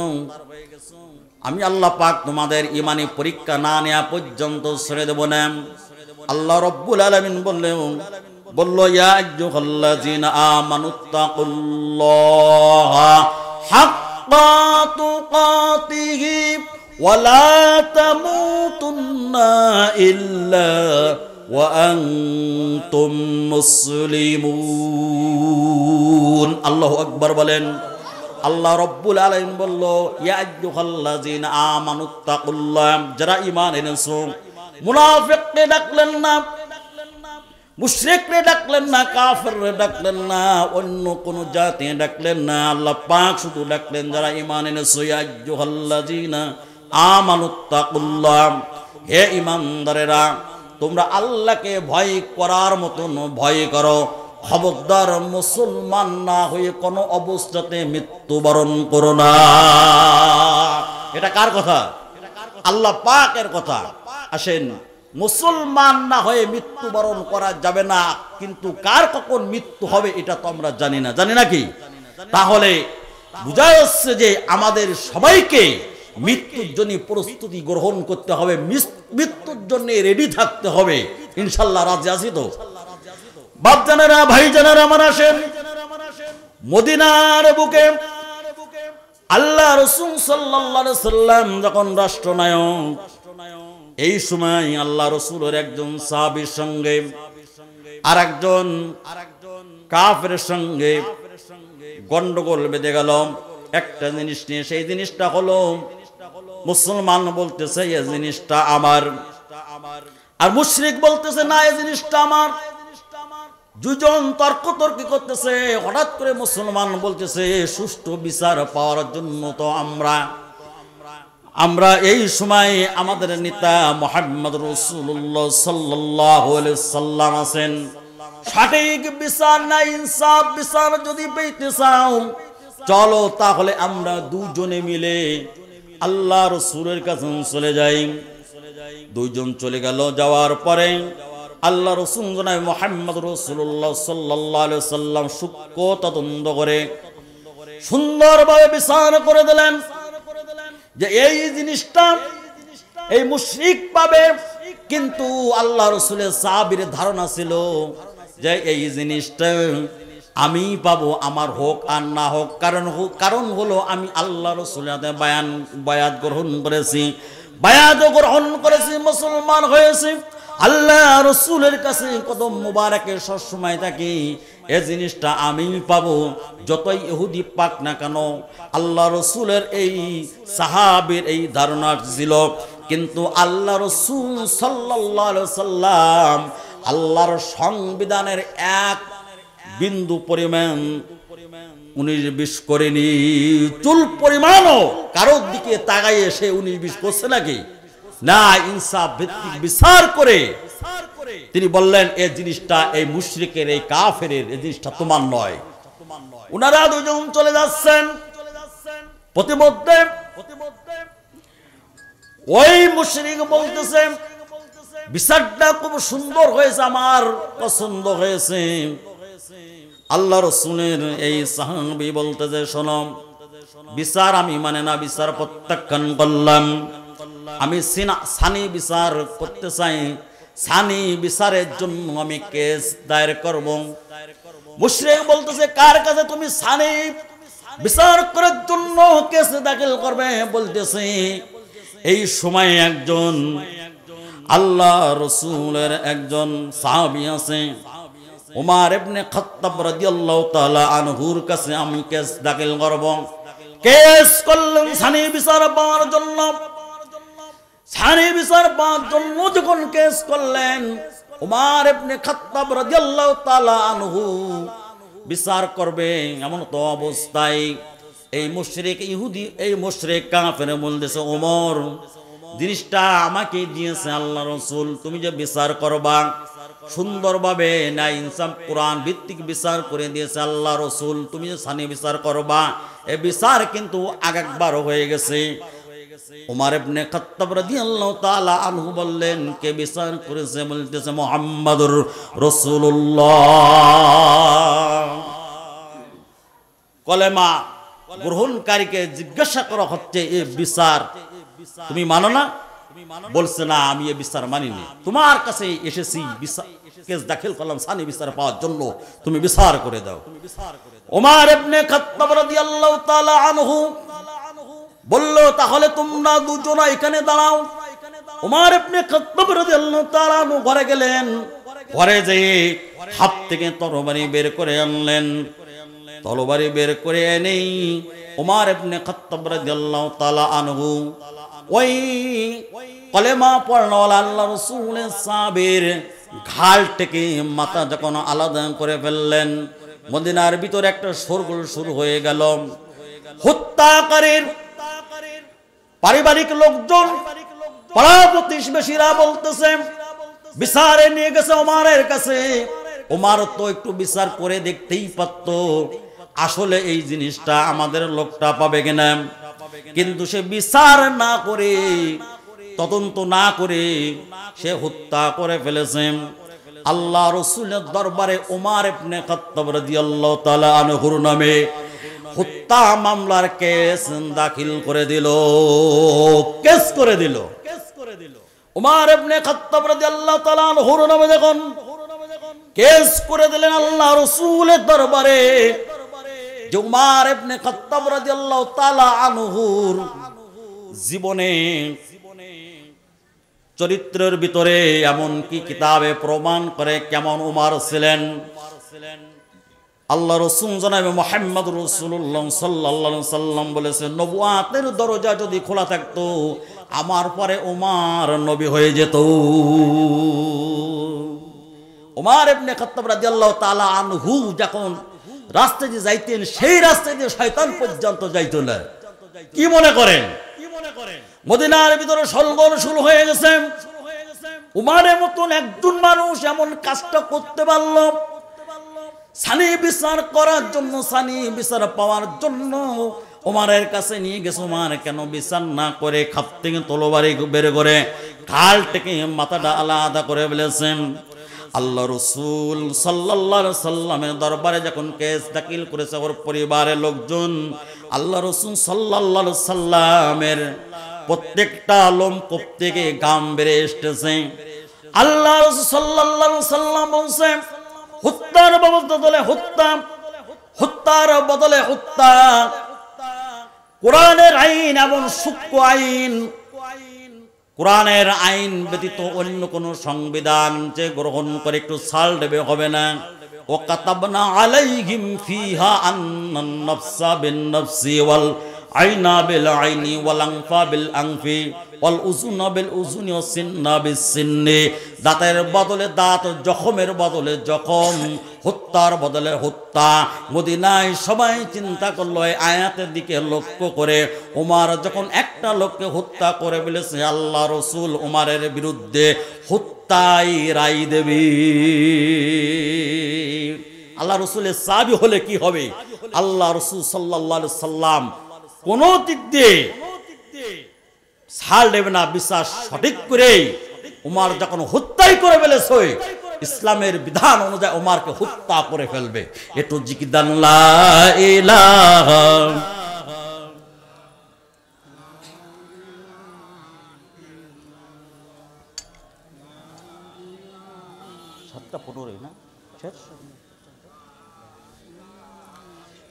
আমি আল্লাহ পাক তোমাদের ইমানি পরীক্ষা না নেওয়া পর্যন্ত ছেড়ে দেব না। আল্লাহ রাব্বুল আলামিন বললো ইয়া আইয়ুহাল্লাযীনা আমানুত্তাকুল্লাহা হাক্কা তুকাতিহি ওয়া লা তামুতুন্না ইল্লা ওয়া আনতুম মুসলিমুন। আল্লাহু আকবার বলেন। আল্লাহ রাব্বুল আলামিন বলল ইয়া আইয়ুহাল্লাযীনা আমানুত্তাকুল্লাহ, যারা ঈমান এনেছো। মুনাফিককে ডাকলেন না, মুশরিককে ডাকলেন না, কাফেরকে ডাকলেন না, অন্য কোন জাতি ডাকলেন না। আল্লাহ পাক শুধু ডাকলেন যারা ঈমান এনেছো। ইয়া আইয়ুহাল্লাযীনা আমানুত্তাকুল্লাহ, হে ঈমানদারেরা তোমরা আল্লাহকে ভয় করার মতন ভয় করো। খবরদার মুসলমান না হয়ে কোনো অবস্থাতে মৃত্যুবরণ করো না। এটা কার কথা? আল্লাহ পাকের কথা। আসেন, মুসলমান না হয়ে মৃত্যুবরণ করা যাবে না, কিন্তু কার কখন মৃত্যু হবে এটা তো আমরা জানি না। জানি নাকি? তাহলে বোঝা যাচ্ছে যে আমাদের সবাইকে মৃত্যুর জন্য প্রস্তুতি গ্রহণ করতে হবে, মৃত্যুর জন্য রেডি থাকতে হবে। ইনশাল্লাহ রাজি আছি তো? বাপজানেরা ভাইজানেরা আমার আসেন, মদিনার বুকে আল্লাহ রাসূল সাল্লাল্লাহু আলাইহি সাল্লাম যখন রাষ্ট্রনায়ক, এই সময় আল্লাহ রাসূলের একজন সাহাবীর সঙ্গে আর একজন কাফেরের সঙ্গে গন্ডগোল বেঁধে গেল একটা জিনিস নিয়ে। সেই জিনিসটা হলো মুসলমান বলতেছে এই জিনিসটা আমার, আর মুশরিক বলতেছে না এই জিনিসটা আমার। দুজন তর্কতর্কি করতেছে। হঠাৎ করে মুসলমান বলতেছে সুষ্ঠু বিচার পাওয়ার জন্য তো আমরা এই সময় আমাদের নেতা মুহাম্মদ রাসূলুল্লাহ সাল্লাল্লাহু আলাইহি সাল্লাম আছেন। সঠিক বিচার না ইনসাফ বিচার যদি পেতে চাও, চলো তাহলে আমরা দুজনে মিলে আল্লাহ রাসূলের কাছে চলে যাই। দুইজন চলে গেল। যাওয়ার পরে আল্লাহ রাসূল জনাব মুহাম্মদ রাসূলুল্লাহ সাল্লাল্লাহু আলাইহি সাল্লাম সূক্ষ্ম তদন্ত করে সুন্দরভাবে বিচার করে দিলেন যে এই জিনিসটা এই মুশরিক পাবে, কিন্তু আল্লাহ রাসূলের সাহাবীর ধারণা ছিল যে এই জিনিসটা আমি পাবো, আমার হোক আর না হোক। কারণ হলো আমি আল্লাহ রাসূলের বায়াত গ্রহণ করেছি, মুসলমান হয়েছি, আল্লাহ রাসূলের কাছে কদম মুবারকে সবসময় থাকি। এই জিনিসটা আমি পাবো, যতই ইহুদি পাক না কেন। আল্লাহ রাসূলের এই সাহাবীর এই ধারণা ছিল, কিন্তু আল্লাহ রাসূল সাল্লাল্লাহু আলাইহি সাল্লাম আল্লাহর সংবিধানের এক বিন্দু পরিমাণ 19-20 করেনি। চুল পরিমাণও কারোর দিকে তাকাইয়ে সে 19-20 করছে নাকি? না, ইনসাফ ভিত্তিক বিচার করে তিনি বললেন এই জিনিসটা এই মুশরিকের এই কাফের এই জিনিসটা তোমার নয়। উনারা দুজন চলে যাচ্ছেন। প্রতিমধ্যে ওই মুশরিক বলতেছে বিচারটা খুব সুন্দর হয়েছে, আমার পছন্দ হয়েছে। আল্লাহ রাসূলের এই সাহাবী বলতেছে শোনো, বিচার আমি মানে না, বিচার প্রত্যাখ্যান করলাম। আমি সানি বিচার করতে চাই, সানি বিচারের জন্য আমি কেস দায়ের করব। মুশরিক বলতেছে কার কাছে তুমি সানি বিচার করার জন্য কেস দাখিল করবে? বলতেছে এই সময় একজন আল্লাহ রাসূলের একজন সাহাবী আছে, উমর ইবনে খাত্তাব রাদিয়াল্লাহু তাআলা আনহুর কাছে আমি কেস দাখিল করব। কেস করলেন সানি বিচার পাওয়ার জন্য। সানি বিচার পাওয়ার জন্য যখন কেস করলেন, উমর ইবনে খাত্তাব রাদিয়াল্লাহু তাআলা আনহু বিচার করবে এমন তো অবস্থায় এই মুশরিক ইহুদি, এই মুশরিক কাফের বলতেছে, ওমর জিনিসটা আমাকে দিয়েছে আল্লাহ রাসূল, তুমি যে বিচার করবা সুন্দরভাবে না ইনসাফ কোরআন ভিত্তিক বিচার করে দিয়েছে আল্লাহ রাসূল, তুমি যে সানি বিচার করবা এই বিচার কিন্তু আগেকবার হয়ে গেছে। উমর ইবনে খাত্তাব রাদিয়াল্লাহু তাআলা আনহু বললেন, কে বিচার করেছে? বলতেছে মুহাম্মাদুর রাসূলুল্লাহ। কলেমা গ্রহণকারীকে জিজ্ঞাসা করা হচ্ছে, এই বিচার তুমি মানো না? বলছে না, আমি এই বিচার মানিনি, তোমার কাছে এসেছি বিচার কেস দাখিল করলাম সানি বিচার পাওয়ার জন্য, তুমি বিচার করে দাও। উমর ইবনে খাত্তাব রাদিয়াল্লাহু তাআলা আনহু বলল, তাহলে তোমরা দুজন এখানে দাঁড়াও। উমর ইবনে খাত্তাব রাদিয়াল্লাহু তাআলা আনহু ঘরে গেলেন। ঘরে যেয়ে হাত থেকে তরবারি বের করে আনলেন। তরবারি বের করে এনেই উমর ইবনে খাত্তাব রাদিয়াল্লাহু তাআলা আনহু ওই কলেমা পড়াওয়ালা আল্লাহ রাসূলের সাহাবীর ঘাল থেকে মাথা যখন আলাদা করে ফেললেন, মদিনার ভিতরে একটা শোরগোল শুরু হয়ে গেল। হত্যাকারীর পারিবারিক লোকজন, পাড়া প্রতিবেশীরা বলতেছে, বিচারে নিয়ে গেছে ওমরের কাছে। ওমর তো একটু বিচার করে দেখতেই পারত আসলে এই জিনিসটা আমাদের লোকটা পাবে কিনা, কিন্তু সে বিচার না করে, তদন্ত না করে সে হত্যা করে ফেলেছে। আল্লাহ রাসূলের দরবারে উমর ইবনে খাত্তাব রাদিয়াল্লাহু তাআলা আনহুর নামে হত্যা মামলার কেস দাখিল করে দিল। কেস করে দিল উমর ইবনে খাত্তাব রাদিয়াল্লাহু তাআলা আনহুর নামে যখন কেস করে দিলেন আল্লাহ রাসূলের দরবারে, যে উমর ইবনে খাত্তাব রাদিয়াল্লাহু তাআলা আনহুর জীবনে চরিত্রের ভিতরে এমন কি কিতাবে প্রমাণ করে কেমন উমর ছিলেন। আল্লাহ রাসূল জনাবে মুহাম্মদ রাসূলুল্লাহ সাল্লাল্লাহু আলাইহি সাল্লাম বলেছেন, নবুয়াতের দরজা যদি খোলা থাকতো আমার পরে উমর নবী হয়ে যেত। উমর ইবনে খাত্তাব রাদিয়াল্লাহু তাআলা আনহু যখন রাস্তায় দিয়ে যাইতেন, সেই রাস্তায় দিয়ে শয়তান পর্যন্ত যাইত না। কি মনে করেন মদিনার ভিতরে শোরগোল শুরু হয়ে গেছে? উমরের মতন একজন মানুষ এমন কাজটা করতে পারল, সানি বিচার করার জন্য, সানি বিচার পাওয়ার জন্য উমরের কাছে নিয়ে গেছে। উমর কেন বিচার না করে খাপ থেকে তরবারি বের করে ঘাল থেকে মাথাটা আলাদা করে ফেলেছেন। আল্লাহ রাসূল সাল্লাল্লাহু আলাইহি সাল্লামের দরবারে যখন কেস দাখিল করেছে ওর পরিবারের লোকজন, আল্লাহ রাসূল সাল্লাল্লাহু আলাইহি সাল্লামের প্রত্যেকটা লোমকূপ থেকে ঘাম বেরে এসেছে। আল্লাহ রাসূল সাল্লাল্লাহু আলাইহি সাল্লাম বলেন, হত্যার বদলে হত্যা, হত্যার বদলে হত্যা। কোরআনের আইন এমন সূক্ষ্ম আইন, কোরআনের আইন ব্যতীত অন্য কোন সংবিধান যে গ্রহণ করে একটু ছাড় দেবে হবে না। ও কাতাবনা আলাইহিম ফিহা আন্নান নাফসা বিন নাফসি ওয়াল আইনা বিল আইনি ওয়াল আনফা বিল আনফি ওয়াল উযুনা বিল উযুনি ওয়াস সিন্না বিস সিন্নি। দাঁতের বদলে দাঁত, জখমের বদলে জখম, হত্যার বদলে হত্যা। মদিনায় সবাই চিন্তা করলো এই আয়াতের দিকে লক্ষ্য করে। ওমর যখন একটা লোককে হত্যা করে ফেলেছে, আল্লাহ রাসূল ওমরের বিরুদ্ধে হত্যায় রায় দেবে। আল্লাহ রাসূলের সাহাবী হলে কি হবে? আল্লাহ রাসূল সাল্লাল্লাহু আলাইহি সাল্লাম কোন দিক দিয়ে ছাড় দেবে না, বিচার সঠিক করে। উমর যখন হত্যাই করে ফেলেছে, ইসলামের বিধান অনুযায়ী উমরকে হত্যা করে ফেলবে। একটু জিকিদান লা ইলাহা সাতটা 15 না শেষ।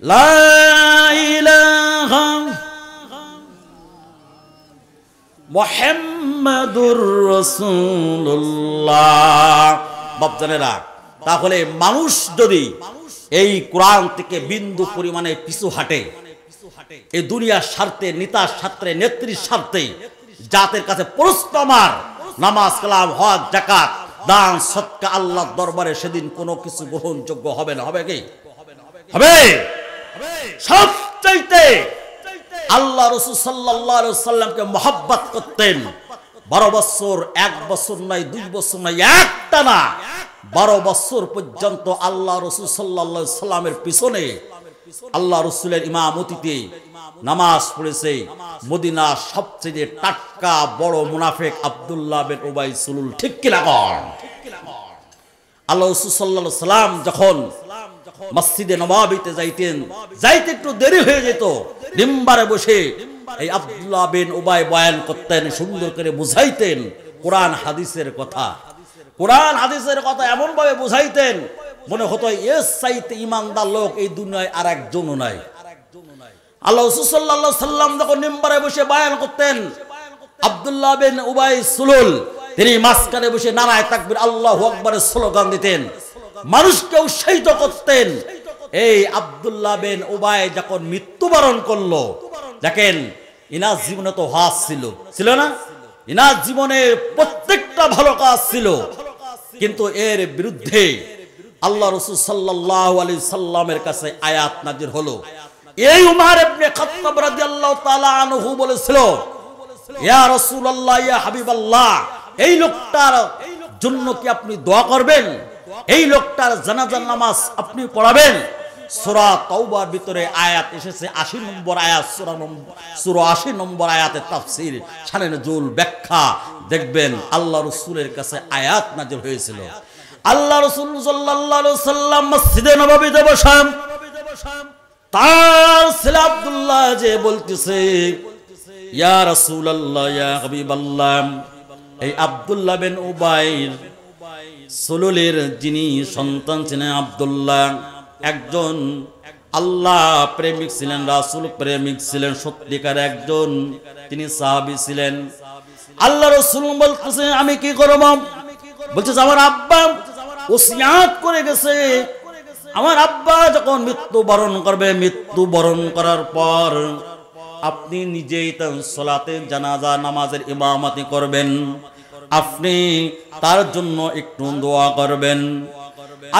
লা ইলাহা মুহাম্মাদুর রাসূলুল্লাহ। বাপজানেরা, তাহলে মানুষ যদি এই কোরআন থেকে বিন্দু পরিমাণে পিছু হাঁটে, এই দুনিয়ার স্বার্থে, নেতার স্বার্থে, নেত্রীর স্বার্থে, জাতের কাছে প্রশ্ন আমার, নামাজ কালাম হজ যাকাত দান সদকা আল্লাহর দরবারে সেদিন কোনো কিছু গ্রহণযোগ্য হবে না। হবে কি? হবে। সবচাইতে আল্লাহ রাসূল সাল্লাল্লাহু আলাইহি সাল্লামকে মহব্বত করতেন। 12 বছর, 1 বছর নয়, 2 বছর নয়, একটা না 12 বছর পর্যন্ত আল্লাহ রাসূল সাল্লাল্লাহু আলাইহি সাল্লামের পিছনে আল্লাহ রাসূলের ইমামতিতে নামাজ পড়েছে মদিনার সবচেয়ে টাটকা বড় মুনাফিক আব্দুল্লাহ বিন উবাই সুলুল। ঠিক কি না কর? আল্লাহ রাসূল সাল্লাল্লাহু আলাইহি সাল্লাম যখন মসজিদে নববীতে যাইতে একটু দেরি হয়ে যেত, মিম্বারে বসে এই আব্দুল্লাহ বিন উবাই বয়ান করতেন, সুন্দর করে বুঝাইতেন কোরআন হাদিসের কথা। কোরআন হাদিসের কথা এমন ভাবে বুঝাইতেন মনে হতো এর চাইতে ঈমানদার লোক এই দুনিয়ায় আর একজনও নাই। আল্লাহ রাসূল সাল্লাল্লাহু আলাইহি সাল্লাম যখন মিম্বারে বসে বয়ান করতেন, আব্দুল্লাহ বিন উবাই সুলুল তিনি মাঝখানে বসে নারায়ে তাকবীর আল্লাহু আকবারের স্লোগান দিতেন, মানুষকে উৎসাহিত করতেন। এই আব্দুল্লাহ বিন উবাই যখন মৃত্যুবরণ করলো, দেখেন ইনার জীবনে তো হজ ছিল না, ইনার জীবনে প্রত্যেকটা ভালো কাজ ছিল, কিন্তু এর বিরুদ্ধে আল্লাহ রাসূল সাল্লাল্লাহু আলাইহি সাল্লামের কাছে আয়াত নাযিল হলো। এই উমর ইবনে খাত্তাব রাদিয়াল্লাহু তাআলা আনহু বলেছিল, ইয়া রাসূলুল্লাহ, ইয়া হাবিবাল্লাহ, এই লোকটার জন্য কি আপনি দোয়া করবেন? এই লোকটার জানাজার নামাজ আপনি পড়াবেন? সূরা তাওবার ভিতরে আয়াত এসেছে 80 নম্বর আয়াত, সূরা 80 নম্বর আয়াতের তাফসীর শানে নজুল ব্যাখ্যা দেখবেন আল্লাহ রাসূলের কাছে আয়াত নাযিল হয়েছিল। আল্লাহ রাসূল সাল্লাল্লাহু আলাইহি সাল্লাম মসজিদে নববীতে বসেন, তার ছেলে আব্দুল্লাহ যে বলতেছে, ইয়া রাসূলুল্লাহ, ইয়া হাবিবাল্লাহ, এই আব্দুল্লাহ বিন উবাইর সুলুলের যিনি সন্তান ছিলেন আব্দুল্লাহ, একজন আল্লাহ প্রেমিক ছিলেন, রাসূল প্রেমিক ছিলেন, সত্যিকার একজন তিনি সাহাবী ছিলেন। আল্লাহ রাসূল বলতেছে আমি কি করব? বলছে আমার আব্বা ওসিয়াত করে গেছে, আমার আব্বা যখন মৃত্যুবরণ করবে, মৃত্যুবরণ করার পর আপনি নিজেই তার সালাতে জানাজা নামাজের ইমামতি করবেন, আপনি তার জন্য একটু দোয়া করবেন।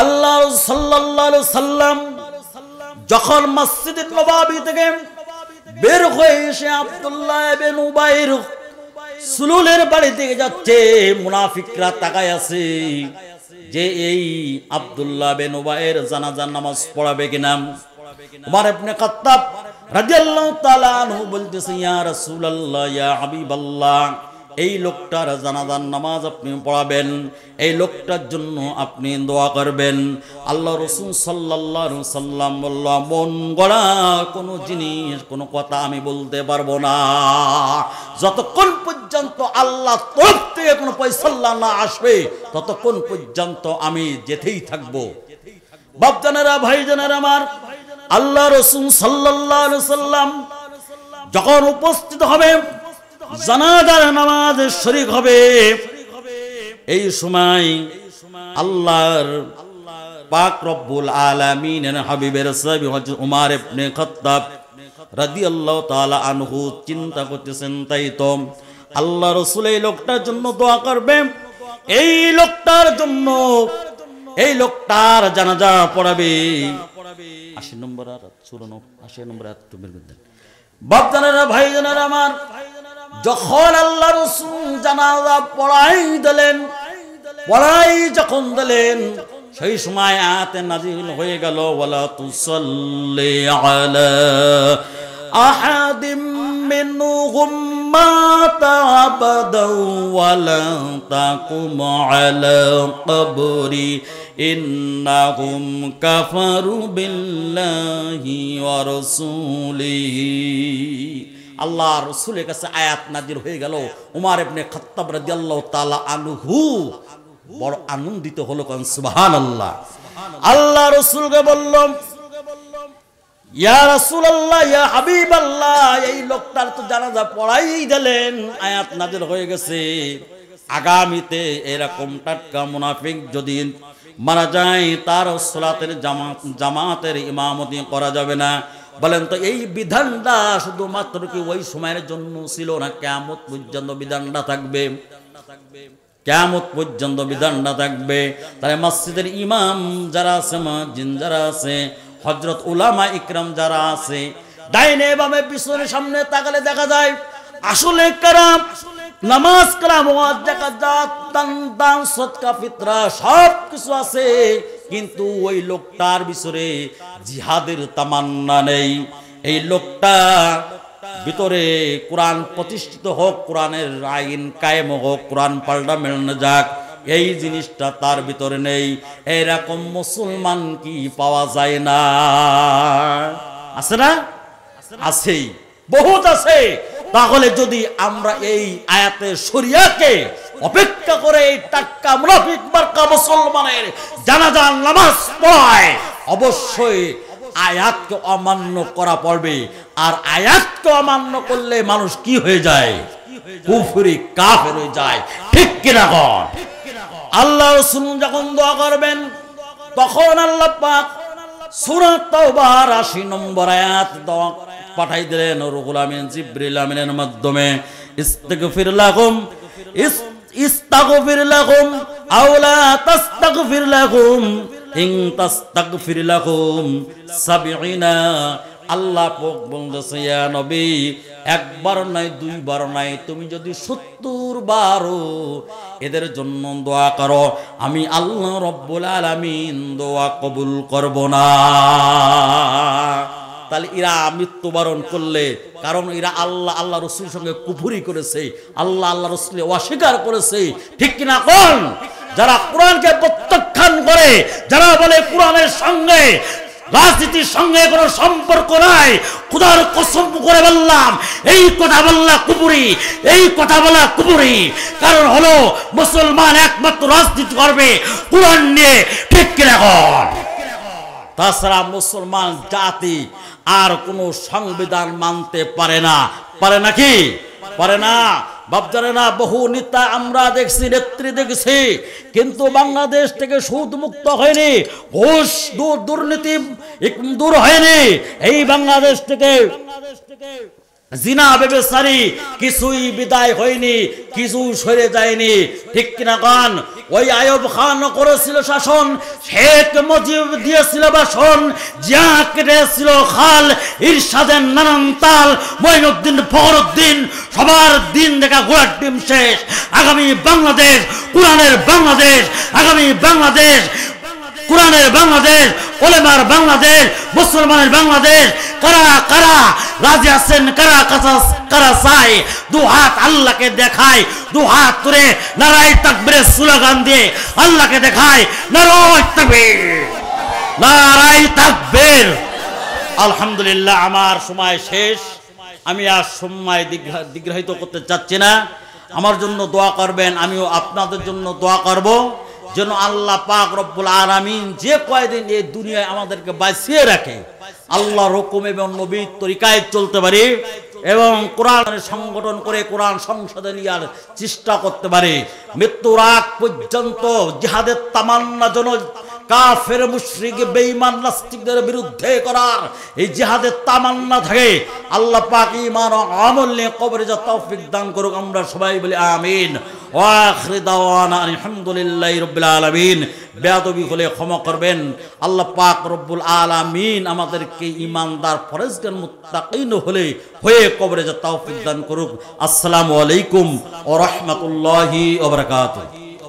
আল্লাহ সাল্লাল্লাহু আলাইহি সাল্লাম যখন মসজিদে নববী থেকে বের হয়ে এসে আব্দুল্লাহ বিন উবাইর সুলুলের বাড়ি থেকে যাচ্ছে, মুনাফিকরা তাকায় আছে যে এই আব্দুল্লাহ বিন উবাইর জানাজার নামাজ পড়াবে কিনা। উমর ইবনে খাত্তাব রাদিয়াল্লাহু তাআলা আনহু বলতেছে, ইয়া রাসূলুল্লাহ, ইয়া হাবিবাল্লাহ, এই লোকটার জানাজার নামাজ আপনি পড়াবেন, এই লোকটার জন্য আপনি দোয়া করবেন। আল্লাহ রাসূল সাল্লাল্লাহু আলাইহি সাল্লাম বলল, মন গড়া কোনো জিনিস, কোনো কথা আমি বলতে পারবো না যতক্ষণ পর্যন্ত আল্লাহ তরফ থেকে কোনো ফয়সালা না আসবে, ততক্ষণ পর্যন্ত আমি যেতেই থাকবো। বাপজানেরা, ভাইজানেরা আমার, আল্লাহ রাসূল সাল্লাল্লাহু আলাইহি সাল্লাম যখন উপস্থিত হবে, জানাজার নামাজে শরীক হবে, এই সময় আল্লাহর পাক রব্বুল আলামিনের হাবিবের সাহাবী হযরত উমর ইবনে খাত্তাব রাদিয়াল্লাহু তাআলা আনহু চিন্তা করতেছেন, তাই তো আল্লাহ রাসূল এই লোকটার জন্য দোয়া করবে, এই লোকটার জন্য, এই লোকটার জানাজা পড়াবে। 80 নম্বর আর 80 নম্বর আয়াত তো বের করে দেন। বাপজানেরা, ভাইজানেরা আমার, যখন আল্লাহ রাসূল জানাজা পড়াই যখন দিলেন, সেই সময় আয়াত নাযিল হয়ে গেল, ওয়ালা তুসাল্লি আলা আহাদিম মিনহুম মাতা আবাদাও ওয়ালা তাকুম আলা কবরি ইন্নাহুম কাফারু বিল্লাহি ওয়া রাসূলিহি। আল্লাহ রাসূলের কাছে আয়াত নাযিল হয়ে গেল। উমর ইবনে খাত্তাব রাদিয়াল্লাহু তাআলা আনহু বড় আনন্দিত হলো, কারণ সুবহানাল্লাহ। আল্লাহ রাসূলকে বলল, ইয়া রাসূলুল্লাহ, ইয়া হাবিবাল্লাহ, এই লোকটার তো জানাজা পড়াই দিলেন, আয়াত নাযিল হয়ে গেছে, আগামীতে এরকম টাটকা মুনাফিক যদি মারা যায় তার সালাতের জামাতের ইমামতি করা যাবে না। বলেন তো এই বিধানটা শুধুমাত্র কি ওই সময়ের জন্য ছিল না কিয়ামত পর্যন্ত বিধানটা থাকবে? কিয়ামত পর্যন্ত বিধানটা থাকবে। তাই মসজিদের ইমাম যারা আছে, মুয়াজ্জিন যারা আছে, হযরত উলামা ইকরাম যারা আছে, ডাইনে বামে পিছনে সামনে তাকালে দেখা যায় আসলে কারাম নামাজ কালাম ওয়াজ যাকাত দান সদকা ফিতরা সব কিছু আছে, কিন্তু ওই লোকটার ভিতরে জিহাদের তামান্না নেই। এই লোকটা ভিতরে কোরআন প্রতিষ্ঠিত হোক, কোরআনের আইন কায়েম হোক, কোরআন পাল্টানো যাক, এই জিনিসটা তার ভিতরে নেই। এরকম মুসলমান কি পাওয়া যায় না? আছে না? আছেই, বহুত আছে। তাহলে যদি আমরা এই আয়াতের শরিয়াকে অপেক্ষা করে এই টাক্কা মুনাফিক মার্কা মুসলমানের জানাজার নামাজ পড়ায়, অবশ্যই আয়াতকে অমান্য করা পড়বে। আর আয়াতকে অমান্য করলে মানুষ কি হয়ে যায়? কুফরি কাফের হয়ে যায়। ঠিক কিনা কন? আল্লাহ রাসূল যখন দোয়া করবেন তখন আল্লাহ পাক সূরা তাওবার ৮০ নম্বর আয়াত দোয়া পাঠাই দিলেন রুহুল আমিন জিবরিল আমিনের মাধ্যমে, ইস্তাগফির লাহুম ইস্তাগফির লাহুম আও লা তাস্তাগফির লাহুম ইন তাস্তাগফির লাহুম ৭০ আল্লাহ পাক বলতেছে ইয়া নবী, একবার নয় দুইবার নয়, তুমি যদি ৭০ বারও এদের জন্য দোয়া করো, আমি আল্লাহ রব্বুল আলামিন দোয়া কবুল করব না। তাহলে এরা মৃত্যুবরণ করলে, কারণ এরা আল্লাহ রসুলের সঙ্গে কুফরি করেছে, আল্লাহ রসুলকে অস্বীকার করেছে। ঠিক কিনা কোন? যারা কোরআনকে প্রত্যাখ্যান করে, যারা বলে কোরআনের সঙ্গে রাজনীতির সঙ্গে কোনো সম্পর্ক নাই, খোদার কসম করে বললাম এই কথা বললা কুফরি, এই কথা বলা কুফরি। কারণ হলো মুসলমান একমাত্র রাজনীতি করবে কোরআন নিয়ে। ঠিক কিনা কোন? তাছাড়া মুসলমান জাতি আর কোনো সংবিধান মানতে পারে না। পারে নাকি? পারে না। বাপজারে না, বহু নেতা আমরা দেখছি, নেত্রী দেখছি, কিন্তু বাংলাদেশ থেকে সুদ মুক্ত হয়নি, ঘুষ দুর্নীতি দূর হয়নি। এই বাংলাদেশ থেকে জিনা ব্যবচারী কিছুই বিদায় হয়নি, কিছু সরে যায়নি। ঠিক কিনা গান? ওই আইয়ুব খান করেছিল শাসন, শেখ মুজিব দিয়েছিল ভাষণ, জিয়া কেটেছিল খাল, ইরশাদের নানান তাল, মঈনুদ্দিন ফখরুদ্দিন সবার দিন দেখা ঘোড়ার ডিম শেষ। আগামী বাংলাদেশ কোরআনের বাংলাদেশ, আগামী বাংলাদেশ কোরআনের বাংলাদেশ, ওলেমার বাংলাদেশ, মুসলমানের বাংলাদেশ। কারা কারা রাজি আছেন, কারা চাই? দু হাত আল্লাহকে দেখায়, দু হাত তুলে নারায়ে তাকবীরের স্লোগান দিয়ে আল্লাহকে দেখায়, নারায়ে তাকবীর, নারায়ে তাকবীর। আলহামদুলিল্লাহ, আমার সময় শেষ। আমি আর সময় দীর্ঘায়িত করতে চাচ্ছি না। আমার জন্য দোয়া করবেন, আমিও আপনাদের জন্য দোয়া করব যেন আল্লাহ পাক রব্বুল আলামিন যে কয়দিন এই দুনিয়ায় আমাদেরকে বাঁচিয়ে রাখে, আল্লাহর হুকুম এবং নবীর তরিকায় চলতে পারি এবং কোরআনের সংগঠন করে কোরআন সংসদে নেওয়ার চেষ্টা করতে পারি। মৃত্যুর আগ পর্যন্ত জিহাদের তামান্না যেন কাফের মুশরিক বেঈমান নাস্তিকদের বিরুদ্ধে করার এই জিহাদের তামান্না থাকে। আল্লাহ পাক ঈমান ও আমল নিয়ে কবরে যা তৌফিক দান করুক। আমরা সবাই বলি আমিন। ওয়া আখিরু দাওয়ানা আলহামদুলিল্লাহি রাব্বিল আলামিন। বেয়াদবি হলে ক্ষমা করবেন। আল্লাহ পাক রব্বুল আলামিন আমাদেরকে ঈমানদার ফরজগান মুত্তাকিন হয়ে কবরে যা তৌফিক দান করুক। আসসালামু আলাইকুম ওয়া রাহমাতুল্লাহি ওয়া বারাকাতুহু।